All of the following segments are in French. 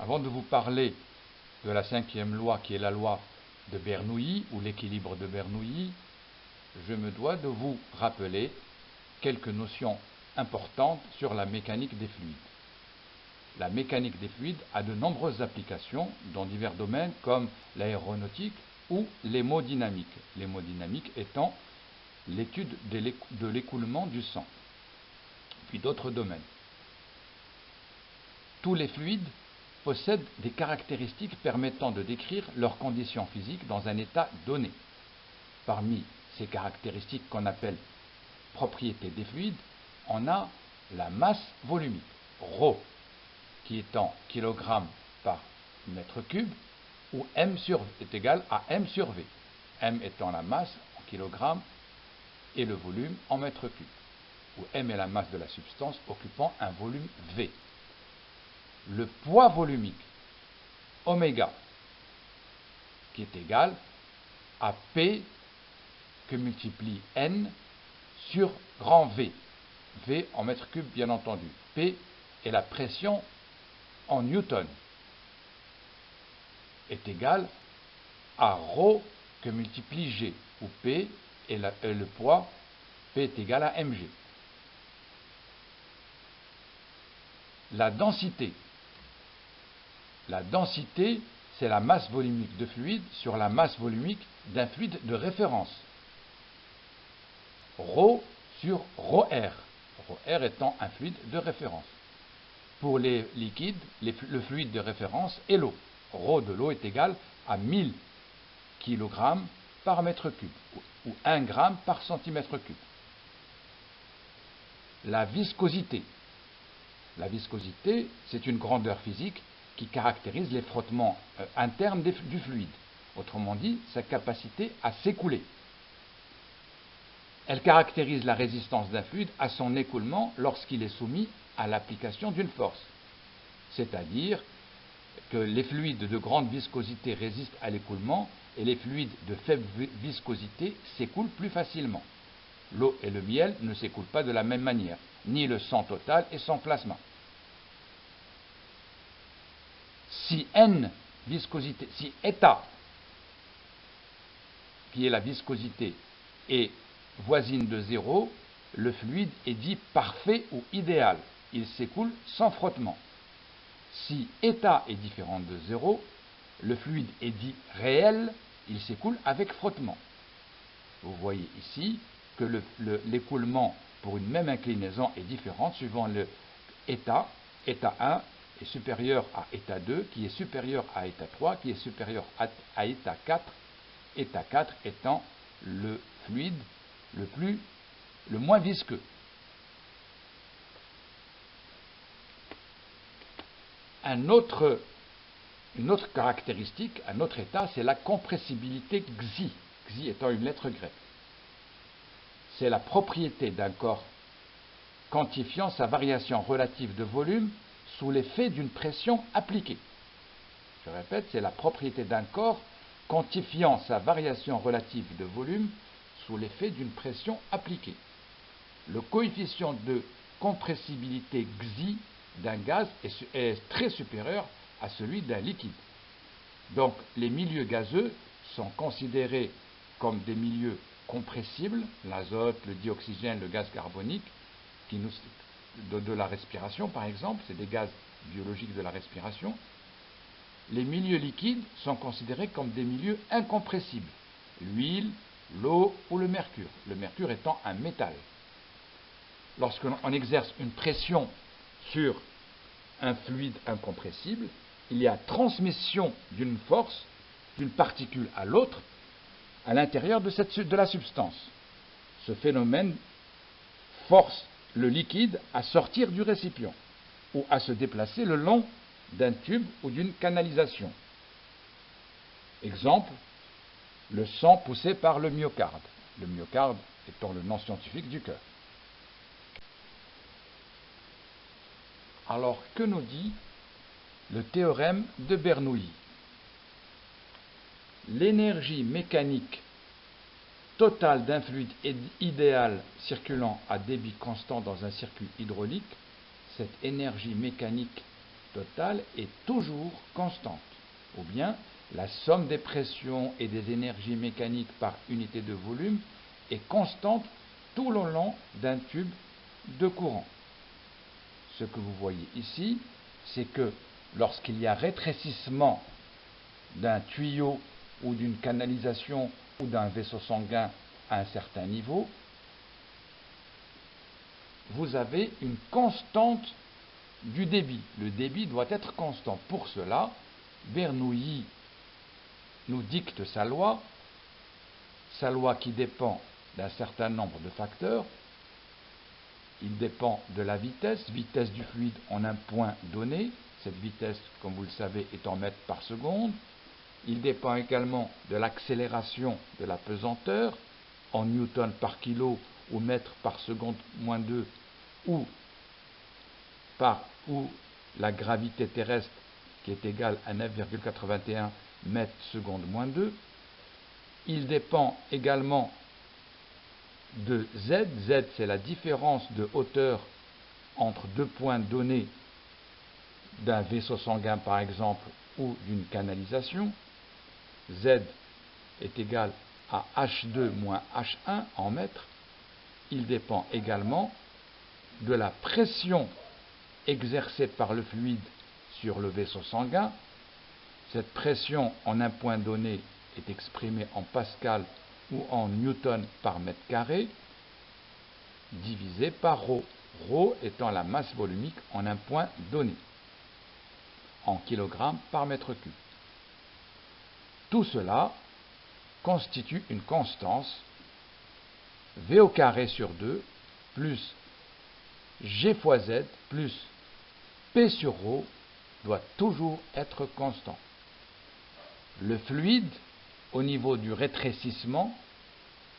Avant de vous parler de la cinquième loi qui est la loi de Bernoulli ou l'équilibre de Bernoulli, je me dois de vous rappeler quelques notions importantes sur la mécanique des fluides. La mécanique des fluides a de nombreuses applications dans divers domaines comme l'aéronautique ou l'hémodynamique. L'hémodynamique étant l'étude de l'écoulement du sang, puis d'autres domaines. Tous les fluides possèdent des caractéristiques permettant de décrire leurs conditions physiques dans un état donné. Parmi ces caractéristiques qu'on appelle propriétés des fluides, on a la masse volumique, ρ, qui est en kg par mètre cube, où m est égal à m sur v. M étant la masse en kg et le volume en mètre cube, où m est la masse de la substance occupant un volume v. Le poids volumique, oméga, qui est égal à P que multiplie N sur grand V. V en mètre cube, bien entendu. P est la pression en newton, est égal à ρ que multiplie G, où P est le poids, P est égal à mg. La densité, c'est la masse volumique de fluide sur la masse volumique d'un fluide de référence. Ρ sur ρr, ρr étant un fluide de référence. Pour les liquides, le fluide de référence est l'eau. Ρ de l'eau est égal à 1000 kg par mètre cube, ou 1 g par centimètre cube. La viscosité. La viscosité, c'est une grandeur physique qui caractérise les frottements internes du fluide, autrement dit, sa capacité à s'écouler. Elle caractérise la résistance d'un fluide à son écoulement lorsqu'il est soumis à l'application d'une force, c'est-à-dire que les fluides de grande viscosité résistent à l'écoulement et les fluides de faible viscosité s'écoulent plus facilement. L'eau et le miel ne s'écoulent pas de la même manière, ni le sang total et son plasma. Si N, viscosité, si état, qui est la viscosité, est voisine de 0, le fluide est dit parfait ou idéal. Il s'écoule sans frottement. Si état est différent de 0, le fluide est dit réel, il s'écoule avec frottement. Vous voyez ici que l'écoulement pour une même inclinaison est différent suivant le état. État 1 est supérieur à état 2, qui est supérieur à état 3, qui est supérieur à état 4, état 4 étant le fluide le moins visqueux. Une autre caractéristique, un autre état, c'est la compressibilité xi, xi étant une lettre grecque. C'est la propriété d'un corps quantifiant sa variation relative de volume sous l'effet d'une pression appliquée. Je répète, c'est la propriété d'un corps quantifiant sa variation relative de volume sous l'effet d'une pression appliquée. Le coefficient de compressibilité xi d'un gaz est très supérieur à celui d'un liquide. Donc les milieux gazeux sont considérés comme des milieux compressibles, l'azote, le dioxygène, le gaz carbonique, de la respiration par exemple, c'est des gaz biologiques de la respiration. Les milieux liquides sont considérés comme des milieux incompressibles, l'huile, l'eau ou le mercure étant un métal. Lorsqu'on exerce une pression sur un fluide incompressible, il y a transmission d'une force d'une particule à l'autre à l'intérieur de la substance. Ce phénomène force le liquide à sortir du récipient ou à se déplacer le long d'un tube ou d'une canalisation. Exemple, le sang poussé par le myocarde étant le nom scientifique du cœur. Alors, que nous dit le théorème de Bernoulli? L'énergie mécanique totale d'un fluide idéal circulant à débit constant dans un circuit hydraulique, cette énergie mécanique totale est toujours constante, ou bien la somme des pressions et des énergies mécaniques par unité de volume est constante tout le long d'un tube de courant. Ce que vous voyez ici, c'est que lorsqu'il y a rétrécissement d'un tuyau ou d'une canalisation ou d'un vaisseau sanguin à un certain niveau, vous avez une constante du débit. Le débit doit être constant. Pour cela, Bernoulli nous dicte sa loi qui dépend d'un certain nombre de facteurs. Il dépend de la vitesse du fluide en un point donné. Cette vitesse, comme vous le savez, est en mètres par seconde. Il dépend également de l'accélération de la pesanteur en newton par kilo ou mètre par seconde moins 2 ou la gravité terrestre qui est égale à 9,81 mètres seconde moins 2. Il dépend également de Z. Z, c'est la différence de hauteur entre deux points donnés d'un vaisseau sanguin, par exemple, ou d'une canalisation. Z est égal à H2 moins H1 en mètres. Il dépend également de la pression exercée par le fluide sur le vaisseau sanguin. Cette pression en un point donné est exprimée en pascal ou en newton par mètre carré, divisé par ρ. ρ étant la masse volumique en un point donné, en kilogrammes par mètre cube. Tout cela constitue une constance V au carré sur 2 plus G fois Z plus P sur ρ doit toujours être constant. Le fluide, au niveau du rétrécissement,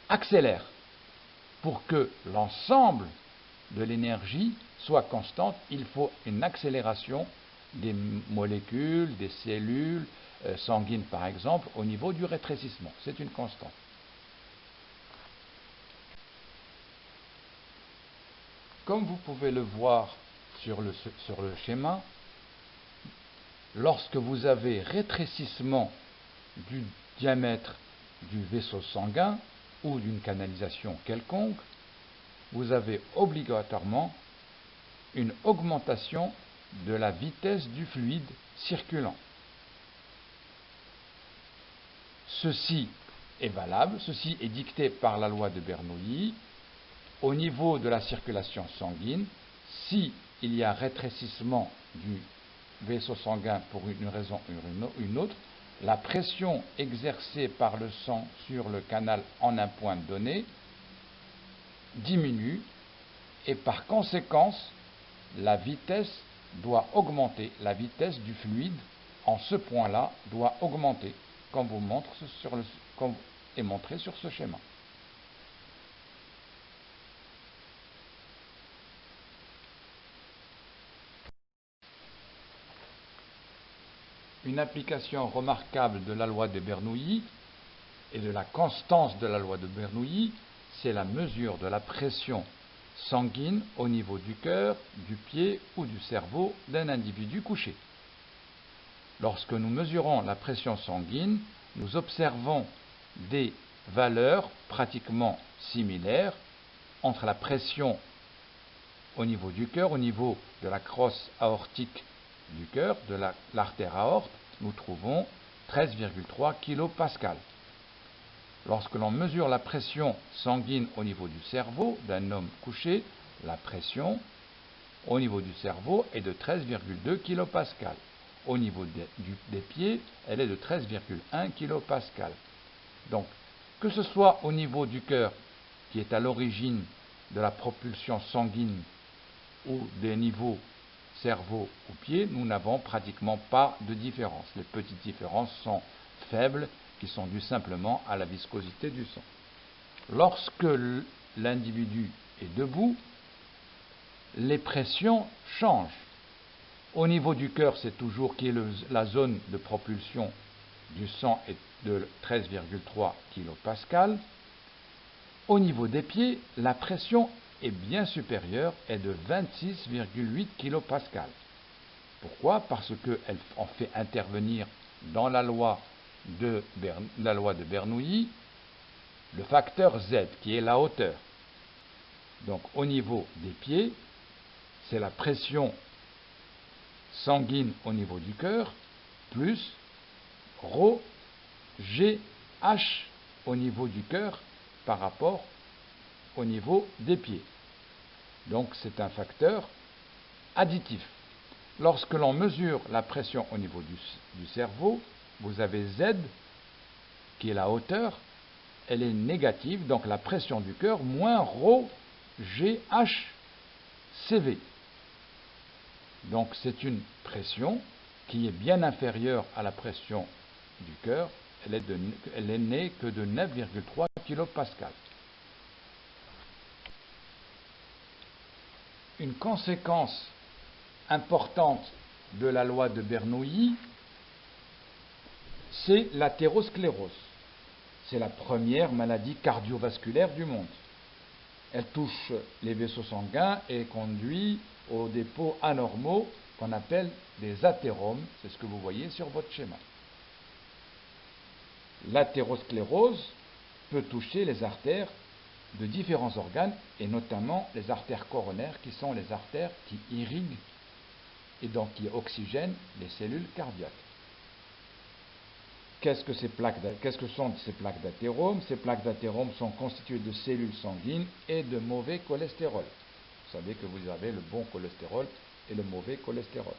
accélère. Pour que l'ensemble de l'énergie soit constante, il faut une accélération des molécules, des cellules sanguines par exemple, au niveau du rétrécissement. C'est une constante. Comme vous pouvez le voir sur le schéma, lorsque vous avez rétrécissement du diamètre du vaisseau sanguin ou d'une canalisation quelconque, vous avez obligatoirement une augmentation de la vitesse du fluide circulant. Ceci est valable, ceci est dicté par la loi de Bernoulli. Au niveau de la circulation sanguine, si il y a rétrécissement du vaisseau sanguin pour une raison ou une autre, la pression exercée par le sang sur le canal en un point donné diminue et par conséquence, la vitesse doit augmenter. La vitesse du fluide en ce point-là doit augmenter, comme est montré sur ce schéma. Une application remarquable de la loi de Bernoulli et de la constance de la loi de Bernoulli, c'est la mesure de la pression sanguine au niveau du cœur, du pied ou du cerveau d'un individu couché. Lorsque nous mesurons la pression sanguine, nous observons des valeurs pratiquement similaires entre la pression au niveau du cœur, au niveau de la crosse aortique du cœur, de l'artère aorte, nous trouvons 13,3 kPa. Lorsque l'on mesure la pression sanguine au niveau du cerveau d'un homme couché, la pression au niveau du cerveau est de 13,2 kPa. Au niveau des pieds, elle est de 13,1 kPa. Donc, que ce soit au niveau du cœur, qui est à l'origine de la propulsion sanguine, ou des niveaux cerveau ou pied, nous n'avons pratiquement pas de différence. Les petites différences sont faibles, qui sont dues simplement à la viscosité du sang. Lorsque l'individu est debout, les pressions changent. Au niveau du cœur, c'est toujours qui est la zone de propulsion du sang est de 13,3 kPa. Au niveau des pieds, la pression est bien supérieure, est de 26,8 kPa. Pourquoi? Parce qu'elle en fait intervenir dans la loi de Bernoulli le facteur Z, qui est la hauteur. Donc au niveau des pieds, c'est la pression sanguine au niveau du cœur, plus ρ GH au niveau du cœur par rapport au niveau des pieds. Donc c'est un facteur additif. Lorsque l'on mesure la pression au niveau du cerveau, vous avez Z, qui est la hauteur, elle est négative, donc la pression du cœur, moins ρ GH CV. Donc c'est une pression qui est bien inférieure à la pression du cœur, elle est née que de 9,3 kPa. Une conséquence importante de la loi de Bernoulli, c'est l'athérosclérose. C'est la première maladie cardiovasculaire du monde. Elle touche les vaisseaux sanguins et conduit aux dépôts anormaux qu'on appelle des athéromes. C'est ce que vous voyez sur votre schéma. L'athérosclérose peut toucher les artères de différents organes et notamment les artères coronaires qui sont les artères qui irriguent et donc qui oxygènent les cellules cardiaques. Qu'est-ce que sont ces plaques d'athérome? Ces plaques d'athérome sont constituées de cellules sanguines et de mauvais cholestérol. Vous savez que vous avez le bon cholestérol et le mauvais cholestérol.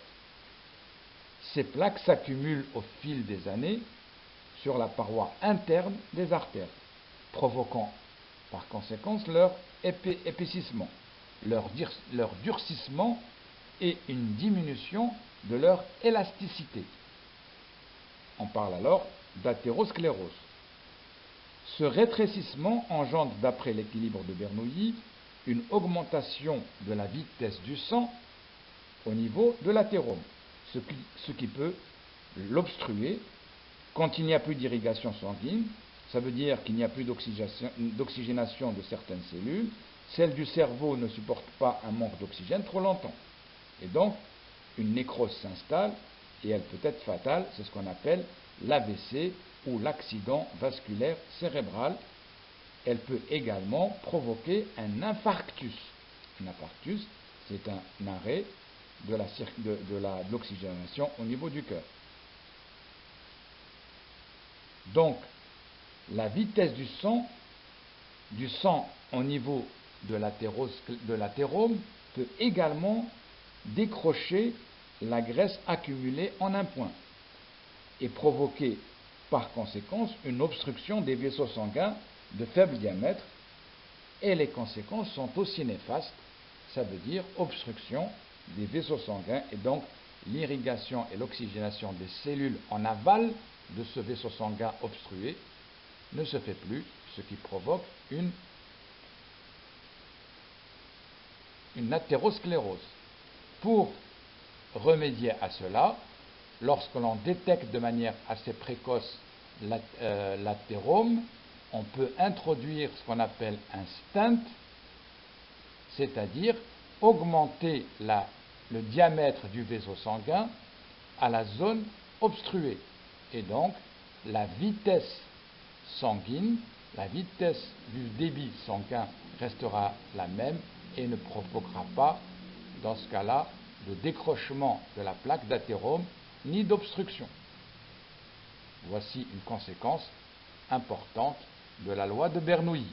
Ces plaques s'accumulent au fil des années sur la paroi interne des artères, provoquant par conséquence leur épaississement, leur durcissement et une diminution de leur élasticité. On parle alors d'athérosclérose. Ce rétrécissement engendre, d'après l'équilibre de Bernoulli, une augmentation de la vitesse du sang au niveau de l'athérome, ce qui peut l'obstruer quand il n'y a plus d'irrigation sanguine. Ça veut dire qu'il n'y a plus d'oxygénation de certaines cellules. Celles du cerveau ne supportent pas un manque d'oxygène trop longtemps. Et donc, une nécrose s'installe et elle peut être fatale. C'est ce qu'on appelle l'AVC ou l'accident vasculaire cérébral. Elle peut également provoquer un infarctus. Un infarctus, c'est un arrêt de l'oxygénation au niveau du cœur. Donc, la vitesse du sang au niveau de l'athérome peut également décrocher la graisse accumulée en un point et provoquer par conséquence une obstruction des vaisseaux sanguins de faible diamètre, et les conséquences sont aussi néfastes, ça veut dire obstruction des vaisseaux sanguins et donc l'irrigation et l'oxygénation des cellules en aval de ce vaisseau sanguin obstrué ne se fait plus, ce qui provoque une athérosclérose. Pour remédier à cela, lorsque l'on détecte de manière assez précoce l'athérome, on peut introduire ce qu'on appelle un stent, c'est-à-dire augmenter le diamètre du vaisseau sanguin à la zone obstruée. Et donc, la vitesse sanguine, la vitesse du débit sanguin restera la même et ne provoquera pas, dans ce cas-là, de décrochement de la plaque d'athérome ni d'obstruction. Voici une conséquence importante de la loi de Bernoulli.